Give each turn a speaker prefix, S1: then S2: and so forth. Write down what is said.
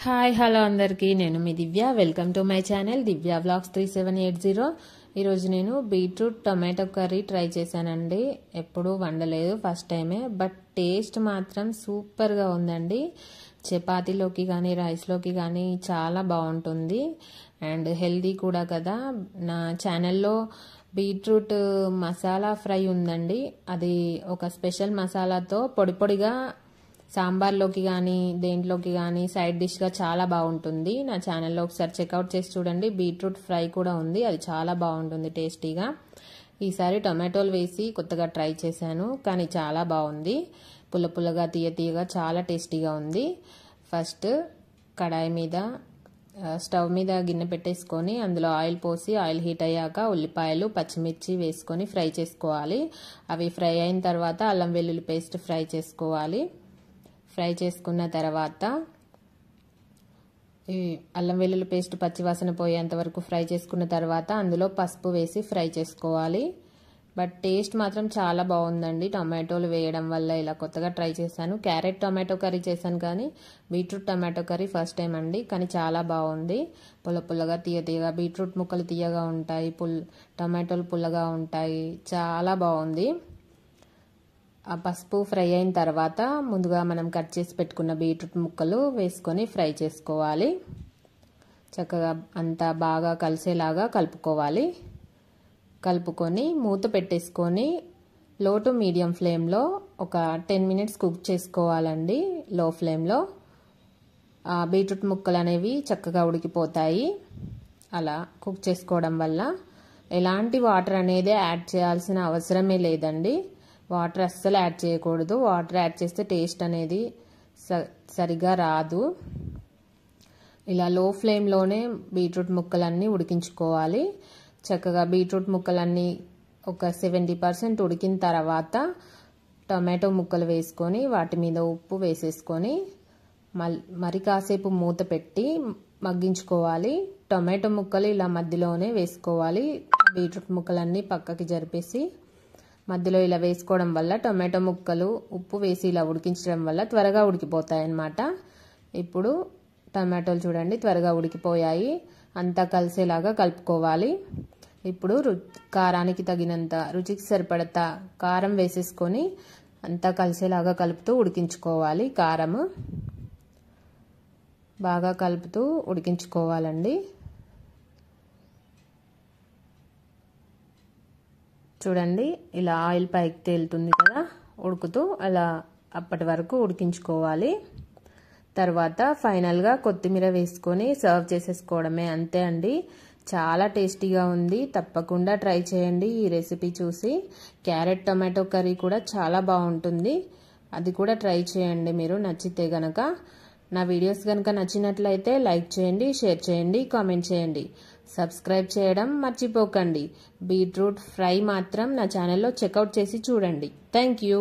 S1: Hi hello అందరికీ నేను మీ Divya welcome to my channel Divya vlogs 3780 ఈరోజు నేను బీట్రూట్ టొమాటో కర్రీ ట్రై చేశానండి. ఎప్పుడూ వండలేదు, ఫస్ట్ టైమే. బట్ టేస్ట్ మాత్రం సూపర్గా ఉందండి. చపాతీలోకి కానీ రైస్లోకి కానీ చాలా బాగుంటుంది అండ్ హెల్దీ కూడా కదా. నా ఛానల్లో బీట్రూట్ మసాలా ఫ్రై ఉందండి. అది ఒక స్పెషల్ మసాలాతో పొడి పొడిగా సాంబార్లోకి కానీ దేంట్లోకి కానీ సైడ్ డిష్గా చాలా బాగుంటుంది. నా ఛానల్లో ఒకసారి చెక్అవుట్ చేసి చూడండి. బీట్రూట్ ఫ్రై కూడా ఉంది, అది చాలా బాగుంటుంది టేస్టీగా. ఈసారి టొమాటోలు వేసి కొత్తగా ట్రై చేశాను, కానీ చాలా బాగుంది. పుల్ల పుల్లగా తీయ తీయగా చాలా టేస్టీగా ఉంది. ఫస్ట్ కడాయి మీద స్టవ్ మీద గిన్నె పెట్టేసుకొని అందులో ఆయిల్ పోసి ఆయిల్ హీట్ అయ్యాక ఉల్లిపాయలు పచ్చిమిర్చి వేసుకొని ఫ్రై చేసుకోవాలి. అవి ఫ్రై అయిన తర్వాత అల్లం వెల్లుల్లి పేస్ట్ ఫ్రై చేసుకోవాలి. ఫ్రై చేసుకున్న తర్వాత ఈ అల్లం వెల్లుల్లి పేస్ట్ పచ్చివాసన పోయేంత వరకు ఫ్రై చేసుకున్న తర్వాత అందులో పసుపు వేసి ఫ్రై చేసుకోవాలి. బట్ టేస్ట్ మాత్రం చాలా బాగుందండి. టొమాటోలు వేయడం వల్ల ఇలా కొత్తగా ట్రై చేశాను. క్యారెట్ టొమాటో కర్రీ చేశాను, కానీ beetroot tomato curry first time అండి. కానీ చాలా బాగుంది. పుల్ల పుల్లగా తీయ తీయగా, బీట్రూట్ ముక్కలు తీయగా ఉంటాయి, టొమాటోలు పుల్లగా ఉంటాయి, చాలా బాగుంది. ఆ పసుపు ఫ్రై అయిన తర్వాత ముందుగా మనం కట్ చేసి పెట్టుకున్న బీట్రూట్ ముక్కలు వేసుకొని ఫ్రై చేసుకోవాలి. చక్కగా అంతా బాగా కలిసేలాగా కలుపుకోవాలి. కలుపుకొని మూత పెట్టేసుకొని లో టు మీడియం ఫ్లేమ్లో ఒక 10 మినిట్స్ కుక్ చేసుకోవాలండి. లో ఫ్లేమ్లో ఆ బీట్రూట్ ముక్కలు అనేవి చక్కగా ఉడికిపోతాయి. అలా కుక్ చేసుకోవడం వల్ల ఎలాంటి వాటర్ అనేది యాడ్ చేయాల్సిన అవసరమే లేదండి. వాటర్ అస్సలు యాడ్ చేయకూడదు. వాటర్ యాడ్ చేస్తే టేస్ట్ అనేది సరిగా రాదు. ఇలా లో ఫ్లేమ్లోనే బీట్రూట్ ముక్కలన్నీ ఉడికించుకోవాలి. చక్కగా బీట్రూట్ ముక్కలన్నీ ఒక 70% ఉడికిన తర్వాత టొమాటో ముక్కలు వేసుకొని వాటి మీద ఉప్పు వేసేసుకొని మరి కాసేపు మూత పెట్టి మగ్గించుకోవాలి. టొమాటో ముక్కలు ఇలా మధ్యలోనే వేసుకోవాలి. బీట్రూట్ ముక్కలన్నీ పక్కకి జరిపేసి మధ్యలో ఇలా వేసుకోవడం వల్ల టొమాటో ముక్కలు ఉప్పు వేసి ఇలా ఉడికించడం వల్ల త్వరగా ఉడికిపోతాయి అన్నమాట. ఇప్పుడు టమాటోలు చూడండి త్వరగా ఉడికిపోయాయి. అంతా కలిసేలాగా కలుపుకోవాలి. ఇప్పుడు కారానికి తగినంత, రుచికి సరిపడత కారం వేసేసుకొని అంతా కలిసేలాగా కలుపుతూ ఉడికించుకోవాలి. కారము బాగా కలుపుతూ ఉడికించుకోవాలండి. చూడండి ఇలా ఆయిల్ పైకి తేలుతుంది కదా ఉడుకుతూ, అలా అప్పటి వరకు ఉడికించుకోవాలి. తర్వాత ఫైనల్గా కొత్తిమీర వేసుకొని సర్వ్ చేసేసుకోవడమే, అంతే అండి. చాలా టేస్టీగా ఉంది. తప్పకుండా ట్రై చేయండి ఈ రెసిపీ చూసి. క్యారెట్ టొమాటో కర్రీ కూడా చాలా బాగుంటుంది, అది కూడా ట్రై చేయండి మీరు నచ్చితే గనక. నా వీడియోస్ కనుక నచ్చినట్లయితే లైక్ చేయండి, షేర్ చేయండి, కామెంట్ చేయండి, సబ్స్క్రైబ్ చేయడం మర్చిపోకండి. బీట్రూట్ ఫ్రై మాత్రం నా ఛానల్లో చెక్అవుట్ చేసి చూడండి. Thank you.